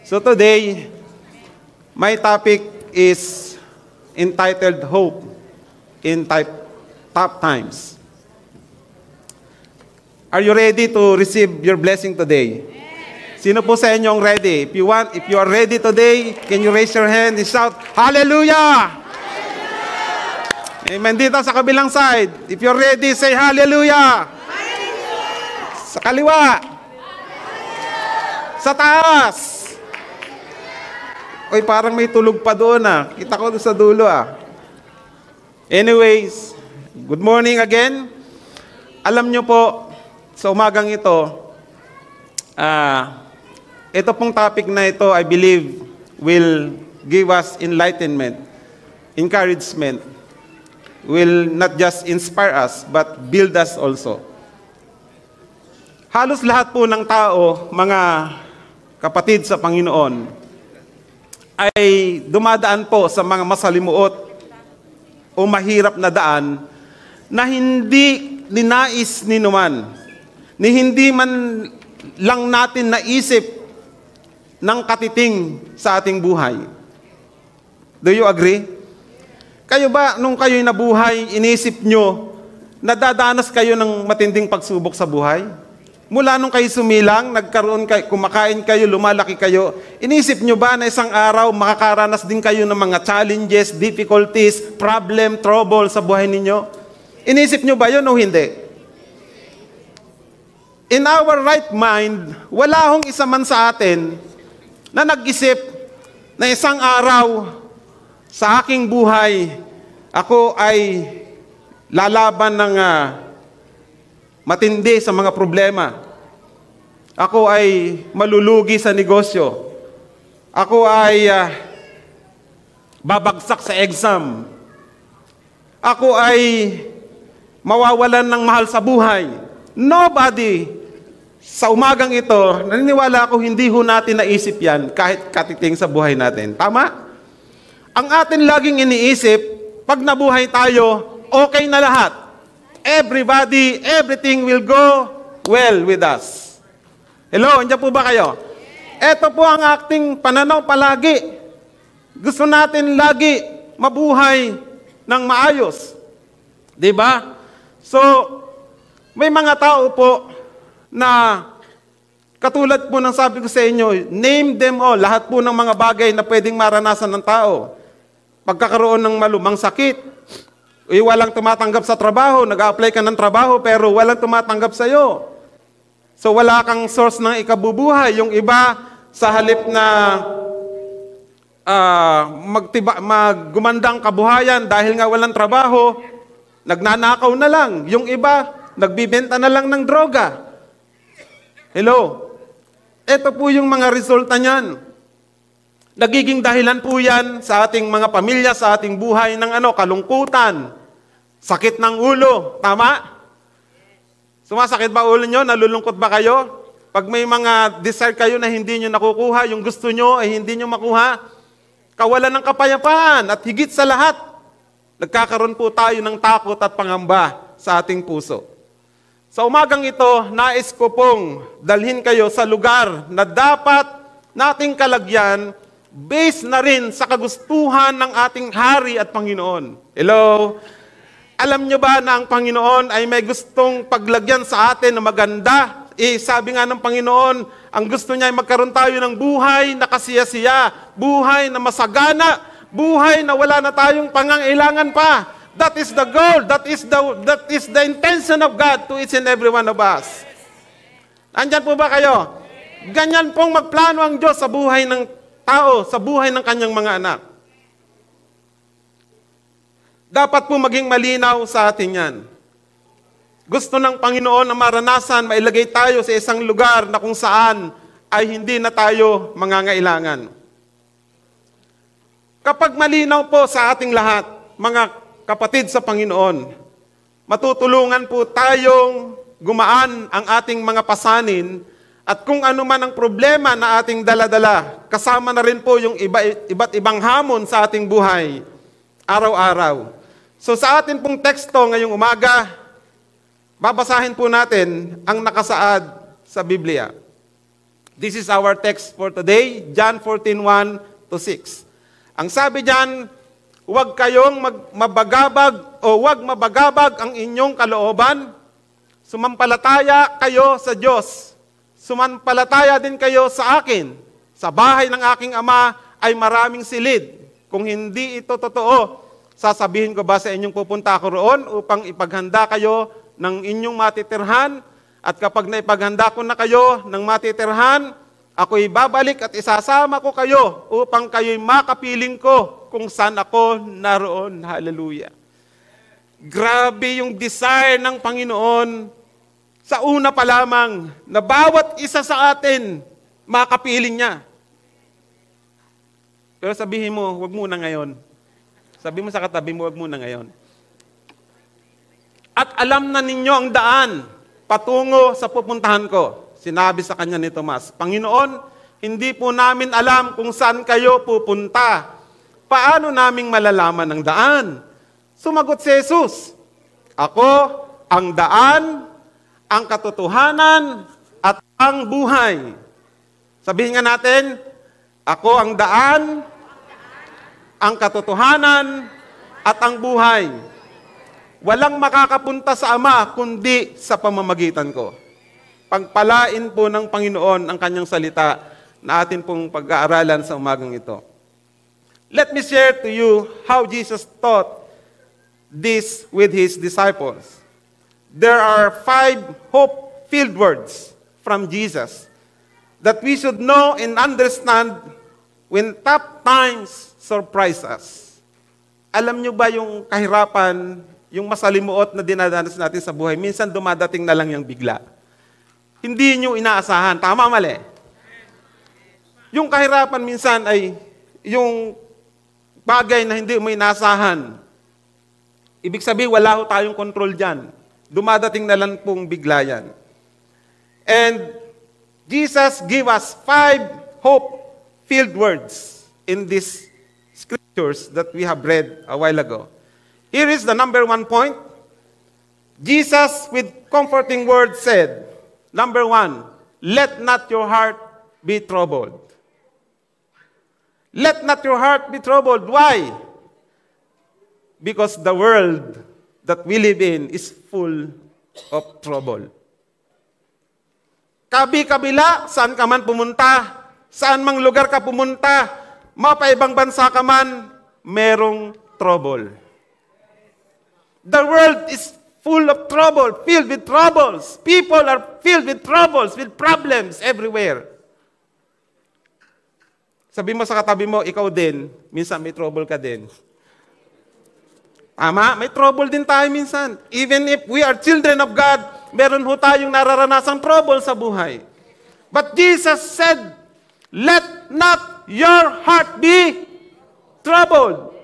So today, my topic is entitled Hope in Tough Times. Are you ready to receive your blessing today? Sino po sa inyo ang ready? If you are ready today, can you raise your hand and shout, Hallelujah! Hallelujah! Amen. Dito sa kabilang side, if you're ready, say Hallelujah! Hallelujah! Sa kaliwa. Hallelujah! Sa taas. Oy, parang may tulog pa doon ah. Kita ko doon sa dulo ah. Anyways, good morning again. Alam nyo po, sa umagang ito, ito pong topic na ito, I believe, will give us enlightenment, encouragement, will not just inspire us, but build us also. Halos lahat po ng tao, mga kapatid sa Panginoon, ay dumadaan po sa mga masalimuot o mahirap na daan na hindi ninais ni numan, ni hindi man lang natin naisip ng katiting sa ating buhay. Do you agree? Kayo ba, nung kayo'y nabuhay, inisip nyo, nadadanas kayo ng matinding pagsubok sa buhay? Mula nung kayo sumilang, kumakain kayo, lumalaki kayo, inisip nyo ba na isang araw makakaranas din kayo ng mga challenges, difficulties, problem, trouble sa buhay ninyo? Inisip nyo ba yun o hindi? In our right mind, wala hong isa man sa atin na nag-isip na isang araw sa aking buhay, ako ay lalaban ng matindi sa mga problema. Ako ay malulugi sa negosyo. Ako ay babagsak sa exam. Ako ay mawawalan ng mahal sa buhay. Nobody sa umagang ito, naniniwala ako hindi ho natin naisip yan kahit katiting sa buhay natin. Tama? Ang atin laging iniisip, pag nabuhay tayo, okay na lahat. Everybody, everything will go well with us. Hello, andiyan po ba kayo? Ito po ang ating pananaw palagi. Gusto natin lagi mabuhay ng maayos. Diba? So, may mga tao po na katulad po ng sabi ko sa inyo, name them all, lahat po ng mga bagay na pwedeng maranasan ng tao. Pagkakaroon ng malumang sakit, walang tumatanggap sa trabaho, nag-a-apply ka ng trabaho pero walang tumatanggap sa iyo. So wala kang source ng ikabubuhay. Yung iba sa halip na maggumandang kabuhayan dahil nga walang trabaho, nagnanakaw na lang. Yung iba, nagbibenta na lang ng droga. Hello? Ito po yung mga resulta niyan. Nagiging dahilan po yan sa ating mga pamilya, sa ating buhay ng kalungkutan, sakit ng ulo. Tama? Sumasakit ba ulo nyo? Nalulungkot ba kayo? Pag may mga desire kayo na hindi nyo nakukuha, yung gusto nyo ay hindi nyo makuha, kawalan ng kapayapaan at higit sa lahat, nagkakaroon po tayo ng takot at pangamba sa ating puso. Sa umagang ito, nais ko pong dalhin kayo sa lugar na dapat nating kalagyan based na rin sa kagustuhan ng ating Hari at Panginoon. Hello? Alam nyo ba na ang Panginoon ay may gustong paglagyan sa atin na maganda? Sabi nga ng Panginoon, ang gusto niya ay magkaroon tayo ng buhay na kasiya-siya, buhay na masagana, buhay na wala na tayong pangangailangan pa. That is the goal, that is the intention of God to each and every one of us. Andyan po ba kayo? Ganyan pong magplano ang Diyos sa buhay ng tao, sa buhay ng kanyang mga anak. Dapat po maging malinaw sa atin yan. Gusto ng Panginoon na maranasan, mailagay tayo sa isang lugar na kung saan ay hindi na tayo mangangailangan. Kapag malinaw po sa ating lahat, mga kapatid sa Panginoon, matutulungan po tayong gumaan ang ating mga pasanin at kung ano man ang problema na ating daladala, kasama na rin po yung iba't ibang hamon sa ating buhay, araw-araw. So sa atin pong teksto ngayong umaga, babasahin po natin ang nakasaad sa Biblia. This is our text for today, John 14:1 to 6. Ang sabi diyan, huwag kayong mabagabag o huwag mabagabag ang inyong kalooban. Sumampalataya kayo sa Diyos. Sumampalataya din kayo sa akin. Sa bahay ng aking Ama ay maraming silid. Kung hindi ito totoo, sasabihin ko ba sa inyong pupunta ako roon upang ipaghanda kayo ng inyong matitirhan? At kapag naipaghanda ko na kayo ng matitirhan, ako'y babalik at isasama ko kayo upang kayo'y makapiling ko kung saan ako naroon. Hallelujah. Grabe yung desire ng Panginoon sa una pa lamang na bawat isa sa atin makapiling niya. Pero sabihin mo, huwag muna ngayon. Sabi mo sa katabi mo, huwag muna ngayon. At alam na ninyo ang daan patungo sa pupuntahan ko. Sinabi sa kanya ni Tomas, Panginoon, hindi po namin alam kung saan kayo pupunta. Paano naming malalaman ang daan? Sumagot si Jesus, ako ang daan, ang katotohanan, at ang buhay. Sabihin nga natin, ako ang daan, ang katotohanan, at ang buhay. Walang makakapunta sa Ama kundi sa pamamagitan ko. Pagpalain po ng Panginoon ang kanyang salita na atin pong pag-aaralan sa umagang ito. Let me share to you how Jesus taught this with His disciples. There are 5 hope-filled words from Jesus that we should know and understand when tough times surprise us. Alam nyo ba yung kahirapan, yung masalimuot na dinadanas natin sa buhay, minsan dumadating na lang yung bigla. Hindi nyo inaasahan. Tama, mali? Yung kahirapan minsan ay yung bagay na hindi mo inaasahan. Ibig sabihin, wala ho tayong control dyan. Dumadating na lang pong bigla yan. And Jesus gave us 5 hope-filled words in these scriptures that we have read a while ago. Here is the number 1 point. Jesus, with comforting words, said, number 1, let not your heart be troubled. Let not your heart be troubled. Why? Because the world that we live in is full of trouble. Kabi-kabila, saan ka man pumunta, saan mang lugar ka pumunta, mapaibang bansa ka man, merong trouble. The world is full of trouble, filled with troubles. People are filled with troubles, with problems everywhere. Sabi mo sa katabi mo, ikaw din, minsan may trouble ka din. Tama? May trouble din tayo minsan. Even if we are children of God, meron ho tayong nararanasang trouble sa buhay. But Jesus said, let not your heart be troubled.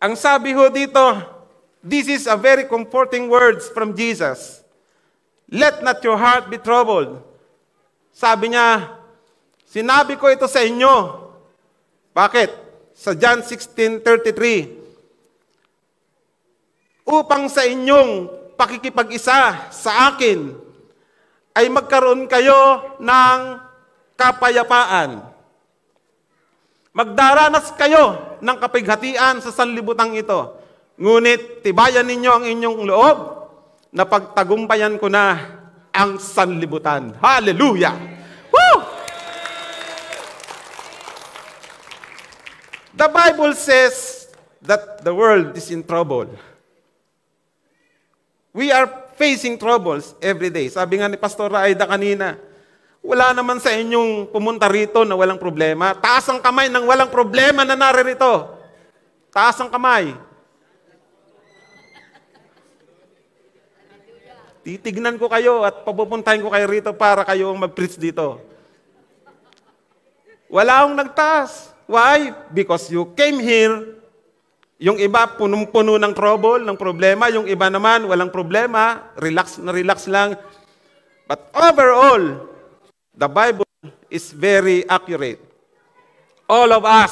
Ang sabi ho dito, this is a very comforting words from Jesus. Let not your heart be troubled. Sabi niya, sinabi ko ito sa inyo. Bakit? Sa John 16:33. Upang sa inyong pakikipag-isa sa akin, ay magkaroon kayo ng kapayapaan. Magdaranas kayo ng kapighatian sa sanlibutan ito. Ngunit tibayan ninyo ang inyong loob na pagtagumpayan ko na ang sanlibutan. Hallelujah! Woo! The Bible says that the world is in trouble. We are facing troubles every day. Sabi nga ni Pastor Aida kanina, wala naman sa inyong pumunta rito na walang problema. Taas ang kamay ng walang problema na naririto. Taas ang kamay. Titignan ko kayo at papupuntahin ko kayo rito para kayo ang mag-preach dito. Wala akong nagtaas. Why? Because you came here. Yung iba punong-puno ng trouble, ng problema. Yung iba naman walang problema. Relax na relax lang. But overall, the Bible is very accurate. All of us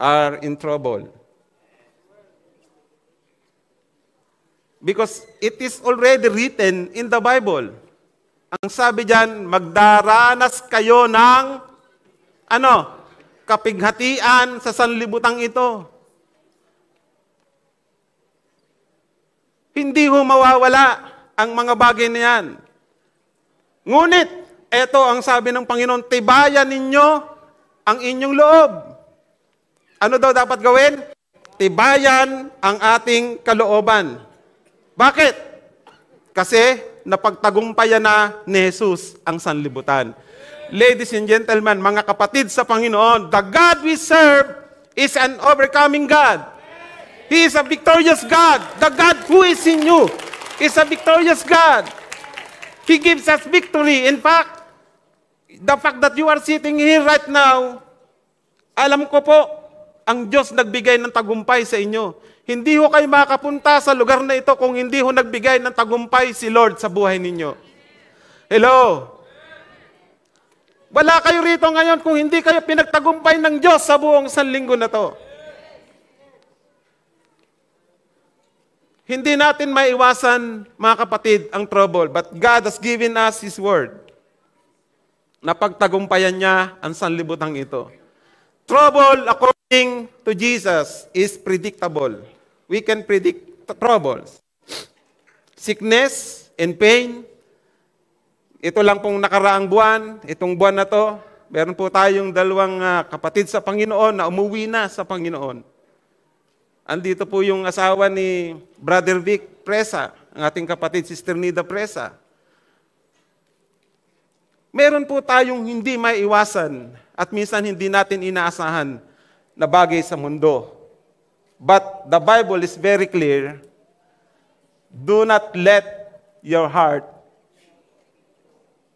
are in trouble. Because it is already written in the Bible. Ang sabi diyan, magdaranas kayo ng kapighatian sa sanlibutan ito. Hindi ho mawawala ang mga bagay na yan. Ngunit, ito ang sabi ng Panginoon, tibayan ninyo ang inyong loob. Ano daw dapat gawin? Tibayan ang ating kalooban. Bakit? Kasi napagtagumpayan na ni Jesus ang sanlibutan. Ladies and gentlemen, mga kapatid sa Panginoon, the God we serve is an overcoming God. He is a victorious God. The God who is in you is a victorious God. He gives us victory. In fact, the fact that you are sitting here right now, alam ko po, ang Diyos nagbigay ng tagumpay sa inyo. Hindi ho kayo makapunta sa lugar na ito kung hindi ho nagbigay ng tagumpay si Lord sa buhay ninyo. Hello? Wala kayo rito ngayon kung hindi kayo pinagtagumpay ng Diyos sa buong sanlinggo na to. Hindi natin maiwasan, mga kapatid, ang trouble. But God has given us His Word na pagtagumpayan niya ang sanlibutan ito. Trouble, according to Jesus, is predictable. We can predict troubles. Sickness and pain. Ito lang pong nakaraang buwan, itong buwan na to, meron po tayong dalawang kapatid sa Panginoon na umuwi na sa Panginoon. Andito po yung asawa ni Brother Vic Presa, ang ating kapatid, Sister Nida Presa. Meron po tayong hindi maiwasan at minsan hindi natin inaasahan na bagay sa mundo. But the Bible is very clear, do not let your heart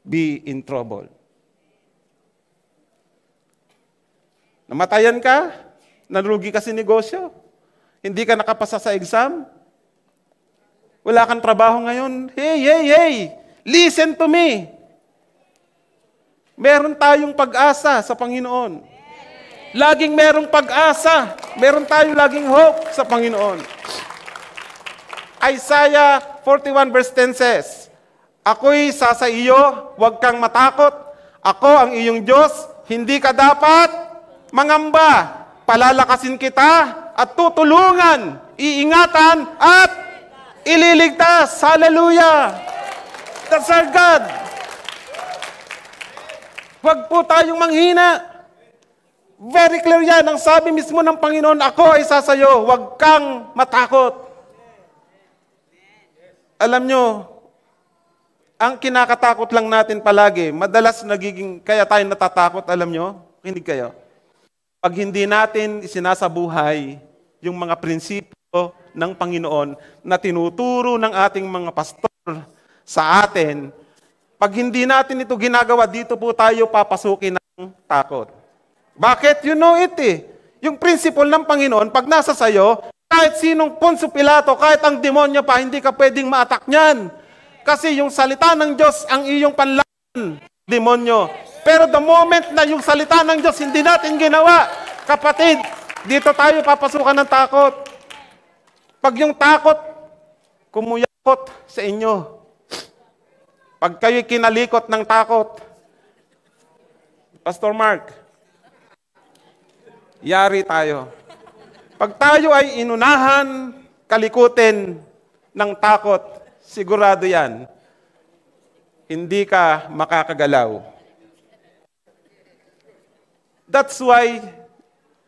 be in trouble. Namatayan ka, nalugi ka sa negosyo, hindi ka nakapasa sa exam, wala kang trabaho ngayon, hey, listen to me. Meron tayong pag-asa sa Panginoon. Laging merong pag-asa. Meron tayong laging hope sa Panginoon. Isaiah 41 verse 10 says, ako'y sa iyo, huwag kang matakot. Ako ang iyong Diyos, hindi ka dapat mangamba. Palalakasin kita at tutulungan, iingatan at ililigtas. Hallelujah! That's our God. Huwag po tayong manghina. Very clear yan. Ang sabi mismo ng Panginoon, ako ay sasayo, huwag kang matakot. Alam nyo, ang kinakatakot lang natin palagi, madalas nagiging, kaya tayo natatakot, alam nyo? Hindi kayo. Pag hindi natin isinasabuhay yung mga prinsipyo ng Panginoon na tinuturo ng ating mga pastor sa atin, pag hindi natin ito ginagawa, dito po tayo papasukin ng takot. Bakit? You know it eh. Yung principle ng Panginoon, pag nasa sayo, kahit sinong Poncio Pilato, kahit ang demonyo pa, hindi ka pwedeng ma-attack niyan. Kasi yung salita ng Diyos ang iyong panlaban, demonyo. Pero the moment na yung salita ng Diyos hindi natin ginawa, kapatid, dito tayo papasukan ng takot. Pag yung takot, kumuyakot sa inyo. Pag kayo'y kinalikot ng takot, Pastor Mark, yari tayo. Pag tayo ay inunahan, kalikutin ng takot, sigurado yan, hindi ka makakagalaw. That's why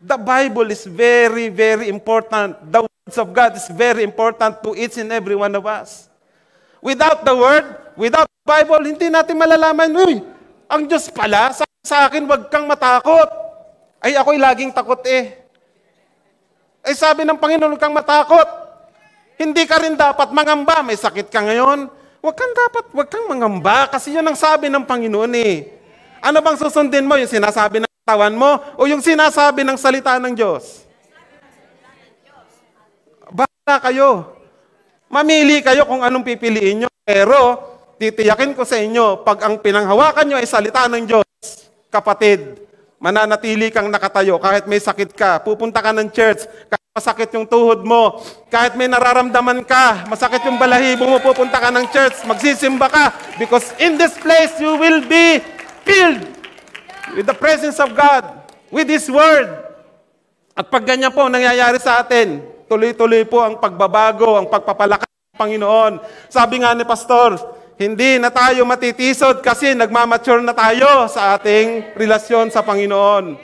the Bible is very, very important. The words of God is very important to each and every one of us. Without the Word, without the Bible, hindi natin malalaman, uy, ang Diyos pala, sa akin, wag kang matakot. Ay, ako'y laging takot eh. Ay, sabi ng Panginoon, huwag kang matakot. Hindi ka rin dapat mangamba. May sakit ka ngayon. Huwag kang mangamba. Kasi yun ang sabi ng Panginoon eh. Ano bang susundin mo? Yung sinasabi ng tawan mo? O yung sinasabi ng salita ng Diyos? Bahala kayo. Mamili kayo kung anong pipiliin nyo. Pero, titiyakin ko sa inyo, pag ang pinanghawakan nyo ay salita ng Diyos, kapatid, mananatili kang nakatayo kahit may sakit ka. Pupunta ka ng church, kahit masakit yung tuhod mo, kahit may nararamdaman ka, masakit yung balahibo mo, pupunta ka ng church, magsisimba ka, because in this place you will be filled with the presence of God, with His Word. At pag ganyan po nangyayari sa atin, tuloy-tuloy po ang pagbabago, ang pagpapalakas ng Panginoon. Sabi nga ni Pastor, hindi na tayo matitisod kasi nagmamature na tayo sa ating relasyon sa Panginoon.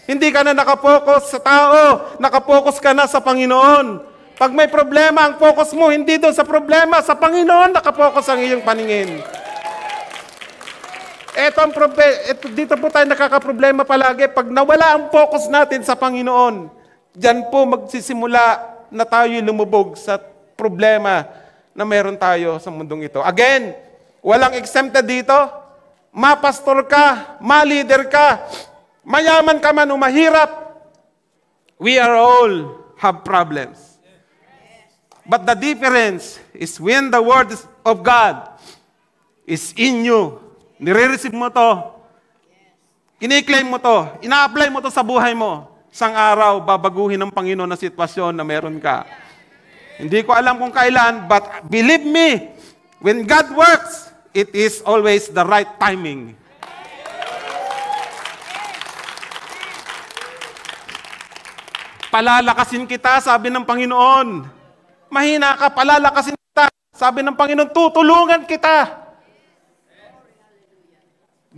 Hindi ka na nakapokus sa tao, nakapokus ka na sa Panginoon. Pag may problema, ang focus mo hindi doon sa problema, sa Panginoon nakapokus ang iyong paningin. Dito po tayo nakakaproblema palagi. Pag nawala ang focus natin sa Panginoon, diyan po magsisimula na tayo lumubog sa problema na meron tayo sa mundong ito. Again, walang exempted dito. Mapastor ka, ma-leader ka, mayaman ka man o mahirap, we are all have problems. But the difference is when the Word of God is in you, nire-receive mo to, kiniklaim mo to, ina-apply mo to sa buhay mo, isang araw, babaguhin ng Panginoon na sitwasyon na meron ka. Hindi ko alam kung kailan, but believe me, when God works, it is always the right timing. Palalakasin kita, sabi ng Panginoon. Mahina ka, palalakasin kita, sabi ng Panginoon, tutulungan kita.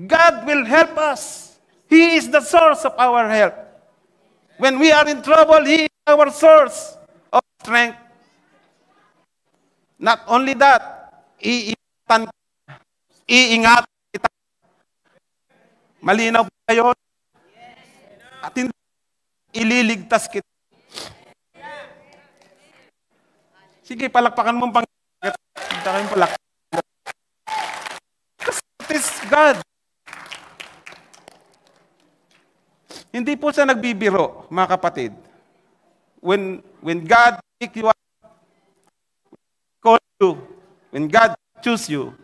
God will help us. He is the source of our help. When we are in trouble, He is our source of strength. Not only that, iingatan kita. Malinaw po kayo? At hindi ililigtas kita. Sige, palakpakan mo ang Panginoon. Hindi kayong palakpakan. It is God. Hindi po siya nagbibiro, mga kapatid. When God pick you up, call you, when God choose you,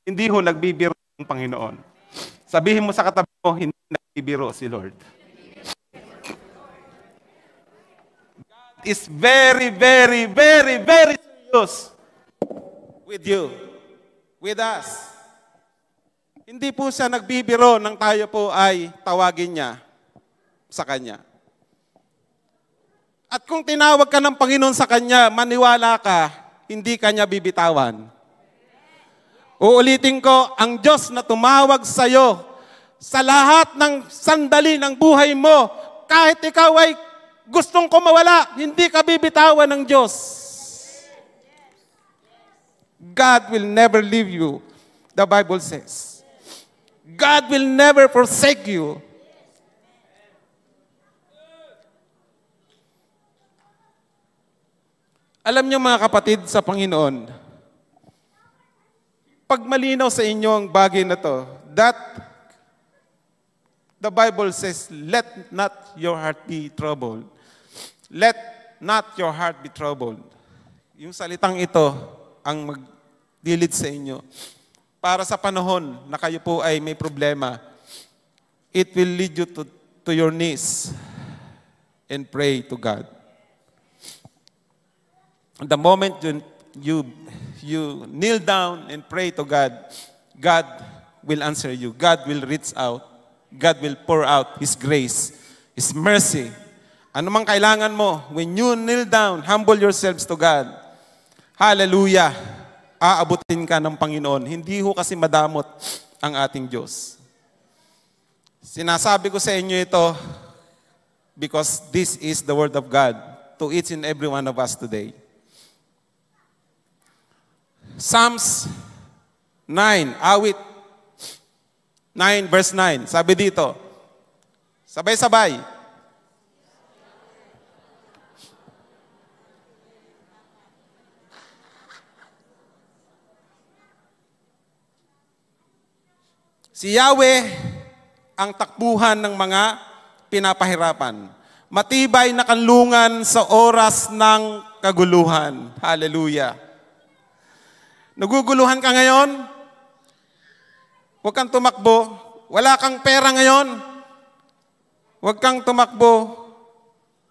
hindi ho nagbibiro ang Panginoon. Sabihin mo sa katabi mo, hindi nagbibiro si Lord. Is very, very, very, very serious with you, with us. Hindi po siya nagbibiro nang tayo po ay tawagin niya sa Kanya. At kung tinawag ka ng Panginoon sa Kanya, maniwala ka, hindi Kanya bibitawan. Uulitin ko, ang Diyos na tumawag sa iyo sa lahat ng sandali ng buhay mo, kahit ikaw ay gustong kumawala, hindi ka bibitawan ng Diyos. God will never leave you, the Bible says. God will never forsake you. Alam niyo mga kapatid sa Panginoon, pag malinaw sa inyo ang bagay na to, that the Bible says, let not your heart be troubled. Let not your heart be troubled. Yung salitang ito ang magdilid sa inyo. Para sa panahon na kayo po ay may problema, it will lead you to your knees and pray to God. The moment you kneel down and pray to God, God will answer you. God will reach out. God will pour out His grace, His mercy. Ano mang kailangan mo, when you kneel down, humble yourselves to God. Hallelujah! Aabutin ka ng Panginoon. Hindi ho kasi madamot ang ating Diyos. Sinasabi ko sa inyo ito because this is the Word of God to each and every one of us today. Psalms 9, awit 9 verse 9. Sabi dito, sabay-sabay. Si Yahweh ang takbuhan ng mga pinapahirapan. Matibay na kanlungan sa oras ng kaguluhan. Hallelujah. Naguguluhan ka ngayon? Huwag kang tumakbo. Wala kang pera ngayon? Huwag kang tumakbo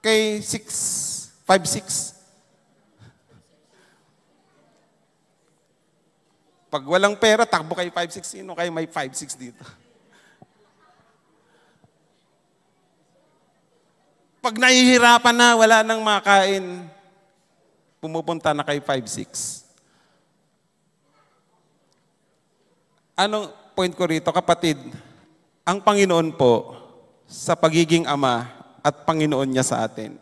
kay 5'6". Pag walang pera, takbo kay 5'6". Sino kayo may 5'6" dito? Pag nahihirapan na, wala nang makain, pumupunta na kay 5'6". Anong point ko rito, kapatid? Ang Panginoon po, sa pagiging Ama at Panginoon niya sa atin.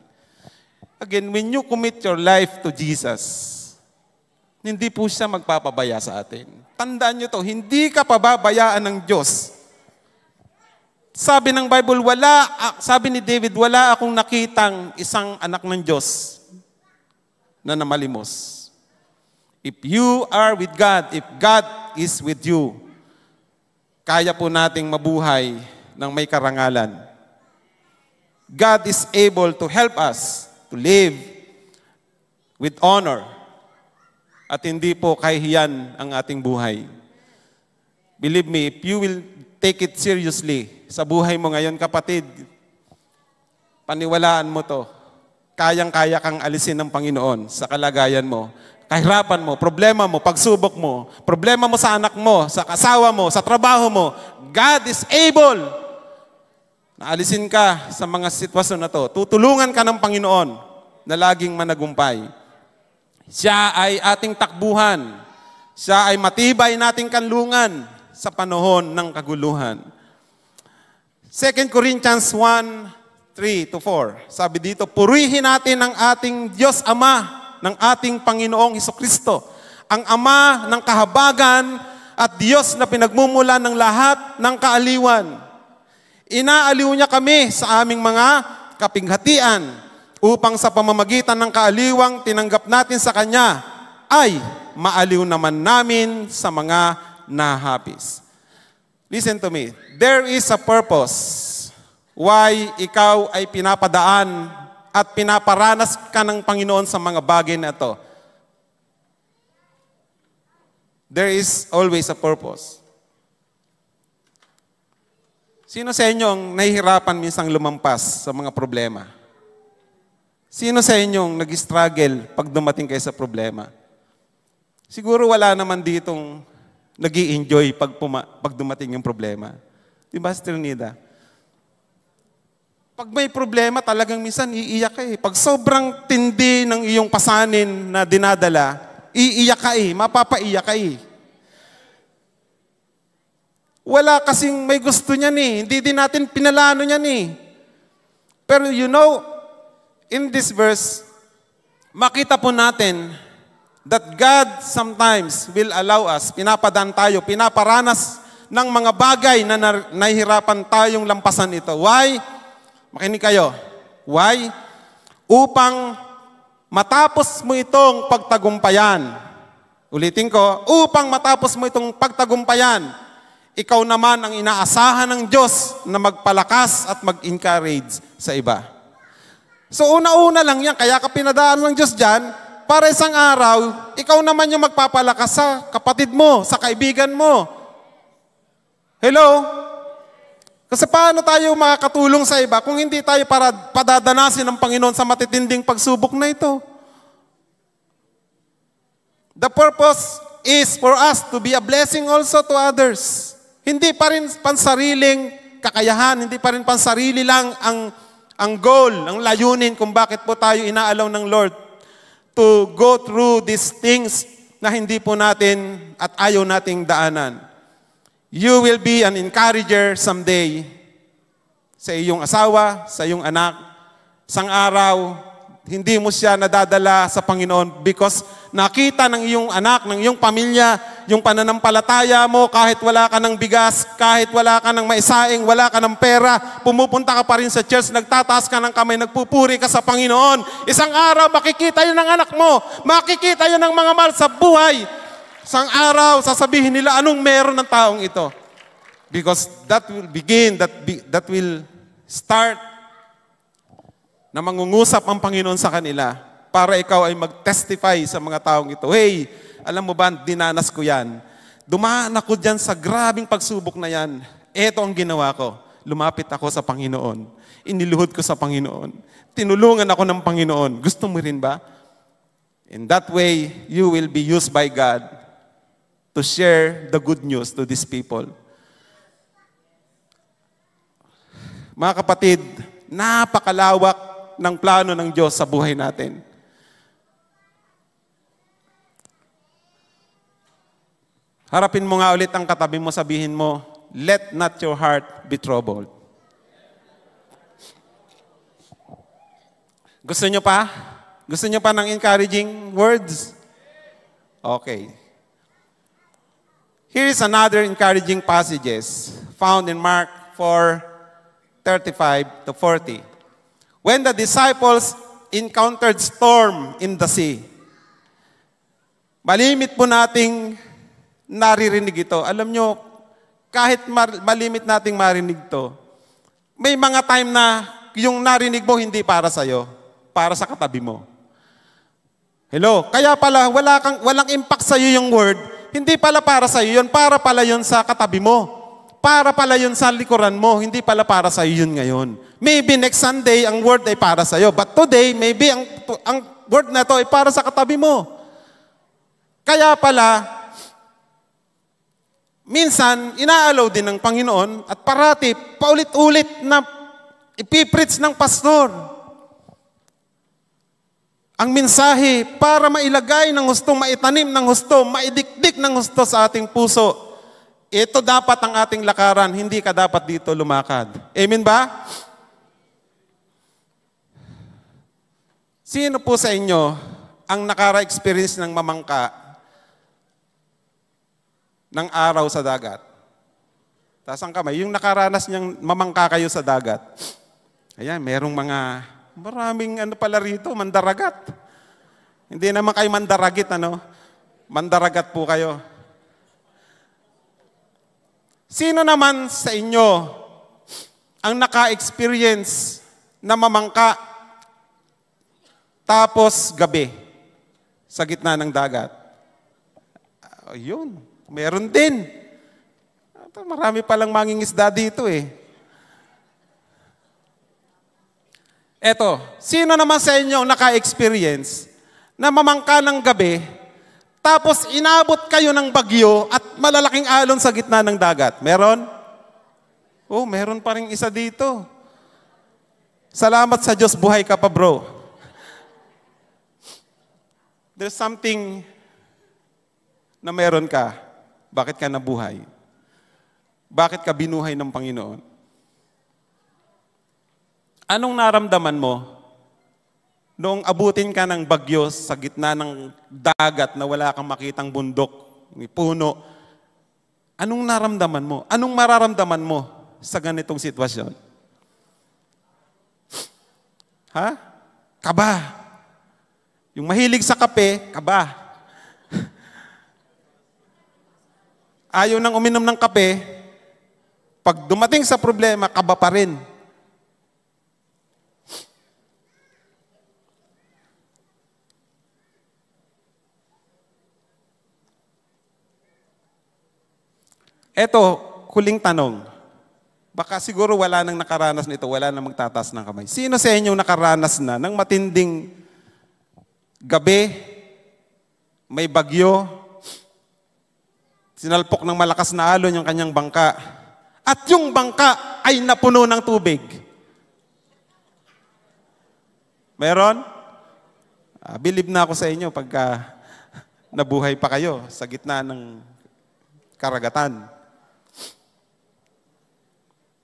Again, when you commit your life to Jesus, hindi po siya magpapabaya sa atin. Tandaan niyo to, hindi ka pababayaan ng Diyos. Sabi ng Bible, sabi ni David, wala akong nakitang isang anak ng Diyos na namalimos. If you are with God, if God is with you, kaya po nating mabuhay ng may karangalan. God is able to help us to live with honor at hindi po kahihiyan ang ating buhay. Believe me, if you will take it seriously sa buhay mo ngayon, kapatid, paniwalaan mo to. Kayang-kaya kang alisin ng Panginoon sa kalagayan mo. Kahirapan mo, problema mo, pagsubok mo, problema mo sa anak mo, sa kasawa mo, sa trabaho mo, God is able na alisin ka sa mga sitwasyon na to. Tutulungan ka ng Panginoon na laging managumpay. Siya ay ating takbuhan. Siya ay matibay nating kanlungan sa panahon ng kaguluhan. 2 Corinthians 1:3-4. Sabi dito, purihin natin ang ating Diyos Ama, ng ating Panginoong Hesukristo, ang Ama ng kahabagan at Diyos na pinagmumulan ng lahat ng kaaliwan. Inaaliw niya kami sa aming mga kapighatian, upang sa pamamagitan ng kaaliwang tinanggap natin sa Kanya, ay maaliw naman namin sa mga nahapis. Listen to me. There is a purpose why ikaw ay pinapadaan at pinaparanas ka ng Panginoon sa mga bagay na ito. There is always a purpose. Sino sa inyo ang nahihirapan minsang lumampas sa mga problema? Sino sa inyong nag-struggle pag dumating kayo sa problema? Siguro wala naman ditong nag-i-enjoy pag dumating yung problema. Di ba, Sister Nida? Pag may problema, talagang minsan iiyak ka eh. Pag sobrang tindi ng iyong pasanin na dinadala, iiyak ka eh, mapapaiyak ka eh. Wala kasing may gusto niyan eh. Hindi din natin pinalano niyan eh. Pero you know, in this verse, makita po natin that God sometimes will allow us, pinapadaan tayo, pinaparanas ng mga bagay na nahihirapan tayong lampasan ito. Why? Makinig kayo. Why? Upang matapos mo itong pagtagumpayan. Ulitin ko, upang matapos mo itong pagtagumpayan, ikaw naman ang inaasahan ng Diyos na magpalakas at mag-encourage sa iba. So una-una lang yan, kaya ka pinadaan ng Diyos dyan, para isang araw, ikaw naman yung magpapalakas sa kapatid mo, sa kaibigan mo. Hello? Kasi paano tayo makakatulong sa iba kung hindi tayo padadanasin ng Panginoon sa matitinding pagsubok na ito? The purpose is for us to be a blessing also to others. Hindi pa rin pansariling kakayahan, hindi pa rin pansarili lang ang goal, ang layunin kung bakit po tayo inaalaw ng Lord to go through these things na hindi po natin at ayaw nating daanan. You will be an encourager someday sa iyong asawa, sa iyong anak. Isang araw, hindi mo siya nadadala sa Panginoon because nakita ng iyong anak, ng iyong pamilya, yung pananampalataya mo, kahit wala ka ng bigas, kahit wala ka ng maisaing, wala ka ng pera, pumupunta ka pa rin sa church, nagtataas ka ng kamay, nagpupuri ka sa Panginoon. Isang araw, makikita yun ng anak mo, makikita yun ng mga mahal sa buhay. Isang araw, sasabihin nila, anong meron ng taong ito? Because that will begin, that will start na mangungusap ang Panginoon sa kanila para ikaw ay mag-testify sa mga taong ito. Hey, alam mo ba, dinanas ko yan. Dumaan ako dyan sa grabing pagsubok na yan. Ito ang ginawa ko. lumapit ako sa Panginoon. Iniluhod ko sa Panginoon. Tinulungan ako ng Panginoon. Gusto mo rin ba? In that way, you will be used by God to share the good news to these people. Mga kapatid, napakalawak ng plano ng Diyos sa buhay natin. Harapin mo nga ulit ang katabi mo, sabihin mo, let not your heart be troubled. Gusto nyo pa? Gusto nyo pa ng encouraging words? Okay. Here is another encouraging passages found in Mark 4:35 to 40. When the disciples encountered storm in the sea, malimit po nating naririnig ito. Alam nyo, kahit malimit nating marinig to, may mga time na yung narinig mo hindi para sa'yo, para sa katabi mo. Hello? Kaya pala, walang impact sa'yo yung word, hindi pala para sa'yo yun, para pala yun sa katabi mo. Para pala yun sa likuran mo, hindi pala para sa'yo yun ngayon. Maybe next Sunday, ang word ay para sa'yo. But today, maybe ang word na to ay para sa katabi mo. Kaya pala, minsan, inaalaw din ng Panginoon at parati, paulit-ulit na ipipreach ng pastor ang mensahe para mailagay ng husto, maitanim ng husto, maidikdik ng husto sa ating puso. Ito dapat ang ating lakaran, hindi ka dapat dito lumakad. Amen ba? Sino po sa inyo ang nakara-experience ng mamangka ng araw sa dagat? Taas ang kamay. Yung nakaranas niyang mamangka kayo sa dagat. Ayan, merong maraming pala rito, mandaragat. Hindi naman kayo mandaragit, Mandaragat po kayo. Sino naman sa inyo ang naka-experience na mamangka tapos gabi sa gitna ng dagat? Yun, meron din. Marami palang mangingisda dito eh. Eto, sino naman sa inyo naka-experience na mamangka ng gabi, tapos inabot kayo ng bagyo at malalaking alon sa gitna ng dagat? Meron? Oh, meron pa rin isa dito. Salamat sa Diyos, buhay ka pa, bro. There's something na meron ka. Bakit ka nabuhay? Bakit ka binuhay ng Panginoon? Anong naramdaman mo noong abutin ka ng bagyo sa gitna ng dagat na wala kang makitang bundok, may puno? Anong naramdaman mo? Anong mararamdaman mo sa ganitong sitwasyon? Ha? Kaba. Yung mahilig sa kape, kaba. Ayaw nang uminom ng kape, pag dumating sa problema, kaba pa rin. Eto, huling tanong. Baka siguro wala nang nakaranas nito, wala nang magtataas ng kamay. Sino sa inyo nakaranas na ng matinding gabi, may bagyo, sinalpok ng malakas na alon yung kanyang bangka, at yung bangka ay napuno ng tubig? Meron? Believe na ako sa inyo pagka nabuhay pa kayo sa gitna ng karagatan.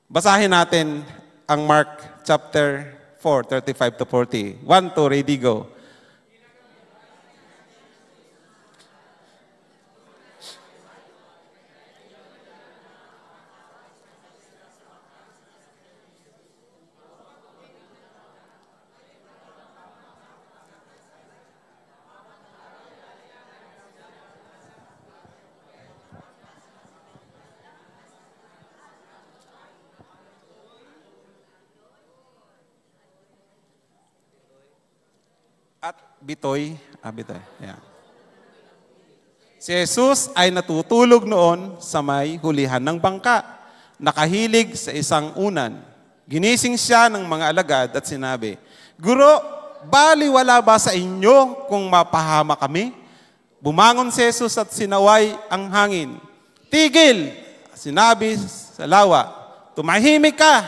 Basahin natin ang Mark chapter 4:35 to 40. 1, 2, ready, go. At Bitoy. Yeah. Si Jesus ay natutulog noon sa may hulihan ng bangka. nakahilig sa isang unan. Ginising siya ng mga alagad at sinabi, Guro, baliwala ba sa inyo kung mapahama kami? Bumangon si Jesus at sinaway ang hangin. Tigil! Sinabi sa lawa, tumahimik ka!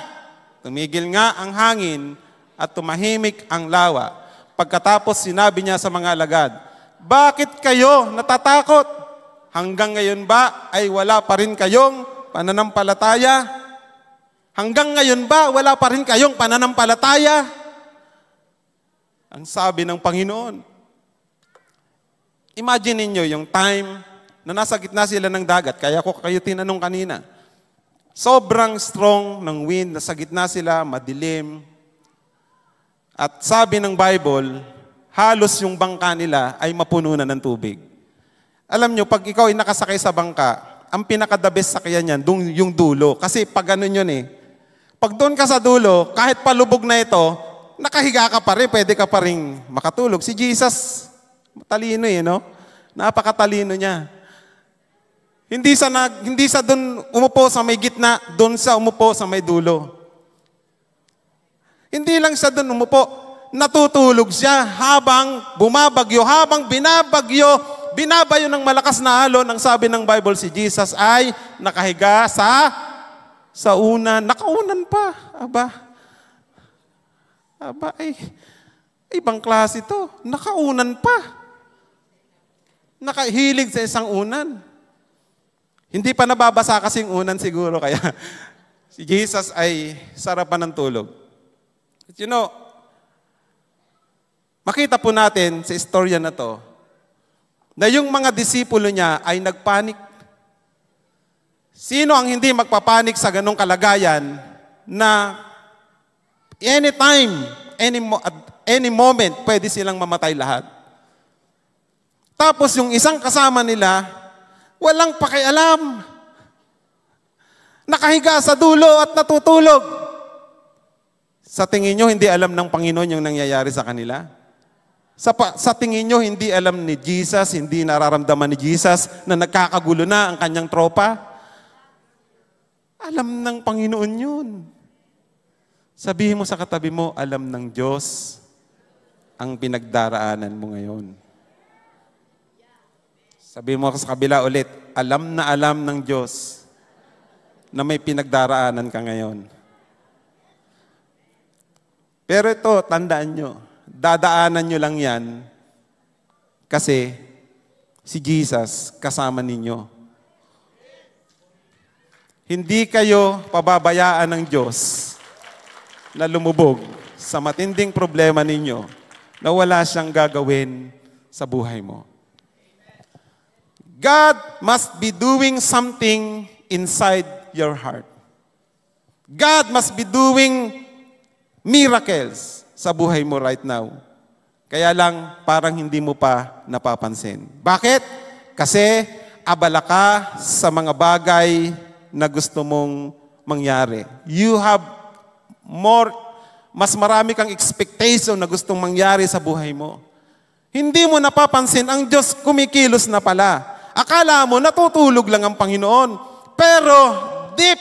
Tumigil nga ang hangin at tumahimik ang lawa. Pagkatapos sinabi niya sa mga alagad, Bakit kayo natatakot? Hanggang ngayon ba ay wala pa rin kayong pananampalataya? Hanggang ngayon ba wala pa rin kayong pananampalataya? Ang sabi ng Panginoon. Imagine ninyo yung time na nasa gitna sila ng dagat. Kaya ko kayo tinanong kanina. Sobrang strong ng wind, nasa gitna sila, madilim. At sabi ng Bible, halos yung bangka nila ay mapuno na ng tubig. Alam nyo, pag ikaw ay nakasakay sa bangka, ang pinaka-the best sakyan yan, yung dulo. Kasi pag ganun yun eh. Pag doon ka sa dulo, kahit palubog na ito, nakahiga ka pa rin, pwede ka pa rin makatulog. Si Jesus, talino eh, no? Napakatalino niya. Hindi sa doon umupo sa may gitna, doon sa umupo sa may dulo. Hindi lang siya doon umupo, natutulog siya habang bumabagyo, habang binabayo ng malakas na alon. Ang sabi ng Bible, si Jesus ay nakahiga sa unan. Nakaunan pa. Aba, ibang klase to. Nakaunan pa. Nakahilig sa isang unan. Hindi pa nababasa kasing unan siguro, kaya si Jesus ay sarapan ng tulog. But you know, makita po natin sa istorya na to, na yung mga disipulo niya ay nagpanik. Sino ang hindi magpapanik sa ganong kalagayan na anytime, any moment, pwede silang mamatay lahat? Tapos yung isang kasama nila, walang pakialam. Nakahiga sa dulo at natutulog. Sa tingin nyo, hindi alam ng Panginoon yung nangyayari sa kanila? Sa tingin nyo, hindi alam ni Jesus, hindi nararamdaman ni Jesus na nagkakagulo na ang kanyang tropa? Alam ng Panginoon yun. Sabihin mo sa katabi mo, alam ng Diyos ang pinagdaraanan mo ngayon. Sabihin mo sa kabila ulit, alam na alam ng Diyos na may pinagdaraanan ka ngayon. Pero ito, tandaan nyo, dadaanan nyo lang yan kasi si Jesus kasama ninyo. Hindi kayo pababayaan ng Diyos na lumubog sa matinding problema ninyo na wala siyang gagawin sa buhay mo. God must be doing something inside your heart. God must be doing miracles sa buhay mo right now. Kaya lang, parang hindi mo pa napapansin. Bakit? Kasi abala ka sa mga bagay na gusto mong mangyari. You have mas marami kang expectation na gustong mangyari sa buhay mo. Hindi mo napapansin, ang Diyos kumikilos na pala. Akala mo, natutulog lang ang Panginoon. Pero, deep,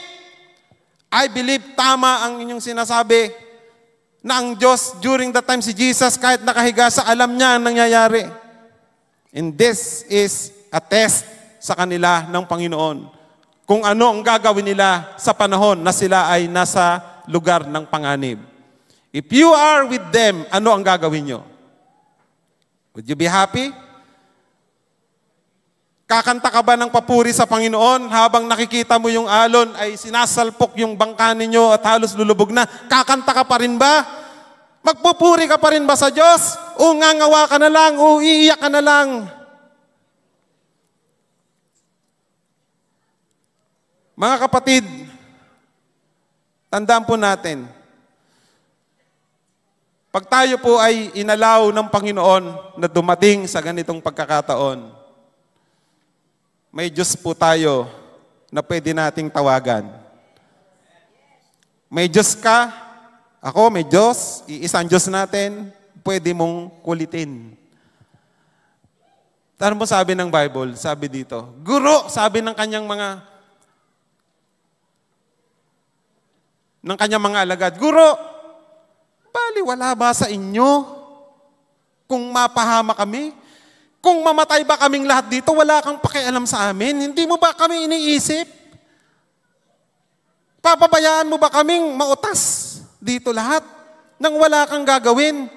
I believe tama ang inyong sinasabi na ang Diyos, during that time si Jesus, kahit nakahiga sa alam niya ang nangyayari. And this is a test sa kanila ng Panginoon. Kung ano ang gagawin nila sa panahon na sila ay nasa lugar ng panganib. If you are with them, ano ang gagawin nyo? Would you be happy? Kakanta ka ba ng papuri sa Panginoon habang nakikita mo yung alon ay sinasalpok yung bangka ninyo at halos lulubog na? Kakanta ka pa rin ba? Magpupuri ka pa rin ba sa Diyos? O ngangawa ka na lang? O iiyak ka na lang? Mga kapatid, tandaan po natin, pag tayo po ay inalaw ng Panginoon na dumating sa ganitong pagkakataon, may Diyos po tayo na pwede nating tawagan. May Diyos ka, ako may Diyos, iisang Diyos natin, pwede mong kulitin. Ano mo sabi ng Bible? Sabi dito, Guro, sabi ng kanyang mga ng kanyang mga alagad, Guro, baliwala ba sa inyo kung mapahama kami? Kung mamatay ba kaming lahat dito, wala kang pakialam sa amin? Hindi mo ba kami iniisip? Papabayaan mo ba kaming mautas dito lahat nang wala kang gagawin?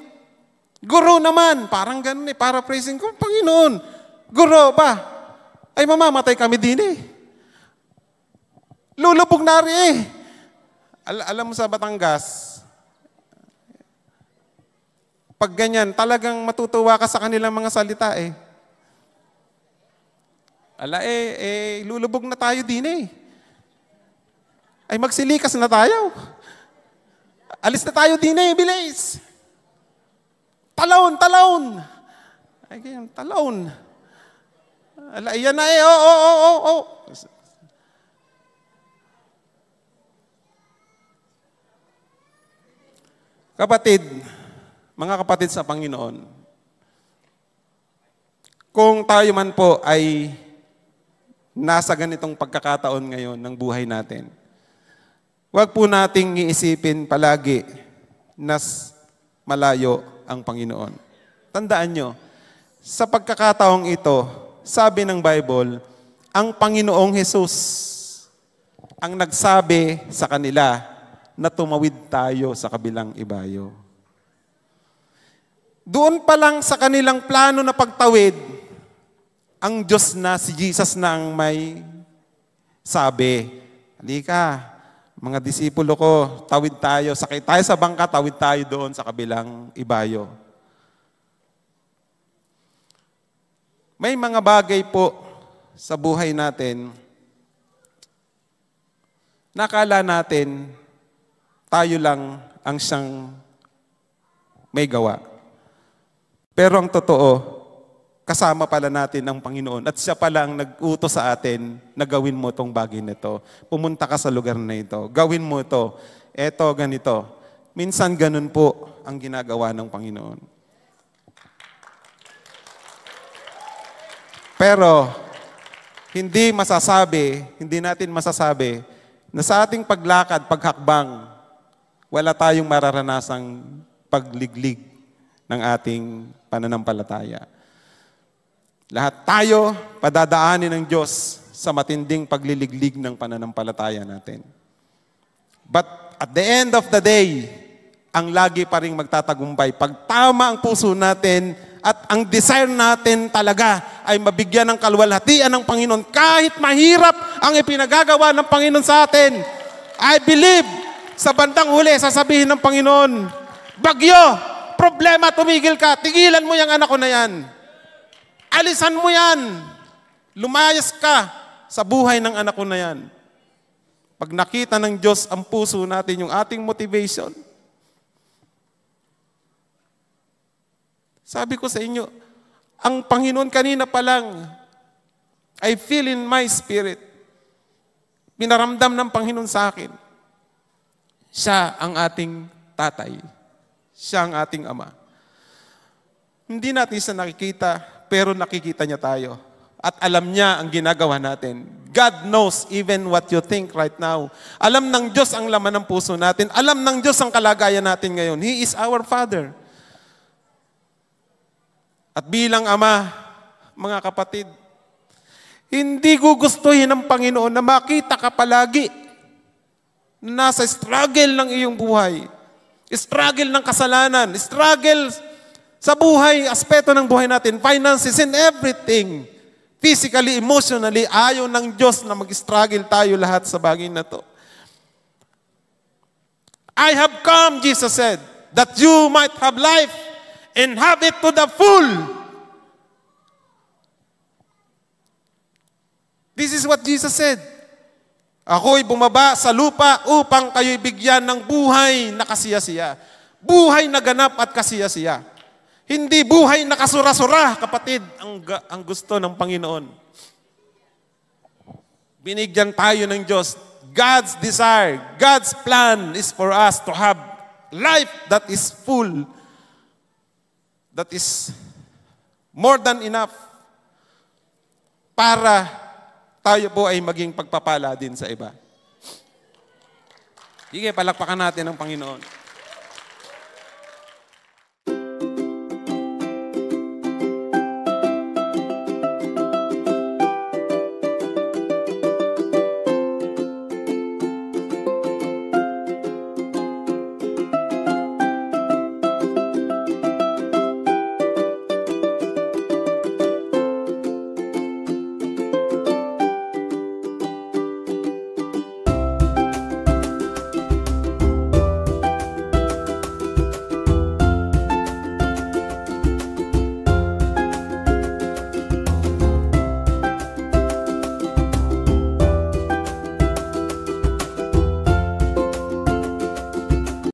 Guro naman, parang ganun paraphrasing ko, Panginoon, guro ba? Ay mamamatay kami din Lulubog na rin Alam mo sa Batangas, pag ganyan, talagang matutuwa ka sa kanilang mga salita lulubog na tayo din Ay magsilikas na tayo. Alis na tayo din bilis. Talon. Ay ganyan, talon. Yan na oo. Kapatid, mga kapatid sa Panginoon, kung tayo man po ay nasa ganitong pagkakataon ngayon ng buhay natin, huwag po nating iisipin palagi na malayo ang Panginoon. Tandaan nyo, sa pagkakataong ito, sabi ng Bible, ang Panginoong Jesus ang nagsabi sa kanila na tumawid tayo sa kabilang ibayo. Doon pa lang sa kanilang plano na pagtawid, ang Diyos na, si Jesus na ang may sabi, halika, mga disipulo ko, tawid tayo, sakay tayo sa bangka, tawid tayo doon sa kabilang ibayo. May mga bagay po sa buhay natin, nakala natin, tayo lang ang siyang may gawa. Pero ang totoo, kasama pala natin ang Panginoon at siya pala ang nag-utos sa atin na gawin mo itong bagay na ito. Pumunta ka sa lugar na ito. Gawin mo ito. Eto, ganito. Minsan ganun po ang ginagawa ng Panginoon. Pero, hindi natin masasabi na sa ating paglakad, paghakbang, wala tayong mararanasang pagliglig ng ating pananampalataya. Lahat tayo padadaanin ng Diyos sa matinding pagliliglig ng pananampalataya natin. But at the end of the day, ang lagi pa rin magtatagumpay. Pag tama ang puso natin at ang desire natin talaga ay mabigyan ng kaluwalhatian ng Panginoon, kahit mahirap ang ipinagagawa ng Panginoon sa atin, I believe, sa bandang huli, sasabihin ng Panginoon, bagyo, problema, tumigil ka, tigilan mo yung anak ko na yan. Alisan mo yan. Lumayas ka sa buhay ng anak ko na yan. Pag nakita ng Diyos ang puso natin, yung ating motivation, sabi ko sa inyo, ang Panginoon kanina pa lang, I feel in my spirit, pinaramdam ng Panginoon sa akin, siya ang ating tatay. Siya ang ating ama. Hindi natin siya nakikita, pero nakikita niya tayo. At alam niya ang ginagawa natin. God knows even what you think right now. Alam ng Diyos ang laman ng puso natin. Alam ng Diyos ang kalagayan natin ngayon. He is our Father. At bilang ama, mga kapatid, hindi gugustuhin ng Panginoon na makita ka palagi na nasa struggle ng iyong buhay. Struggle ng kasalanan. Struggle sa buhay, aspeto ng buhay natin. Finances and everything. Physically, emotionally, ayaw ng Diyos na mag-struggle tayo lahat sa bagay na to. I have come, Jesus said, that you might have life and have it to the full. This is what Jesus said. Ako'y bumaba sa lupa upang kayo'y bigyan ng buhay na kasiya-siya. Buhay na ganap at kasiya-siya. Hindi buhay na kasura-sura, kapatid, ang gusto ng Panginoon. Binigyan tayo ng Diyos. God's desire, God's plan is for us to have life that is full, that is more than enough para tayo po ay maging pagpapala din sa iba. Sige, palakpakan natin ang Panginoon.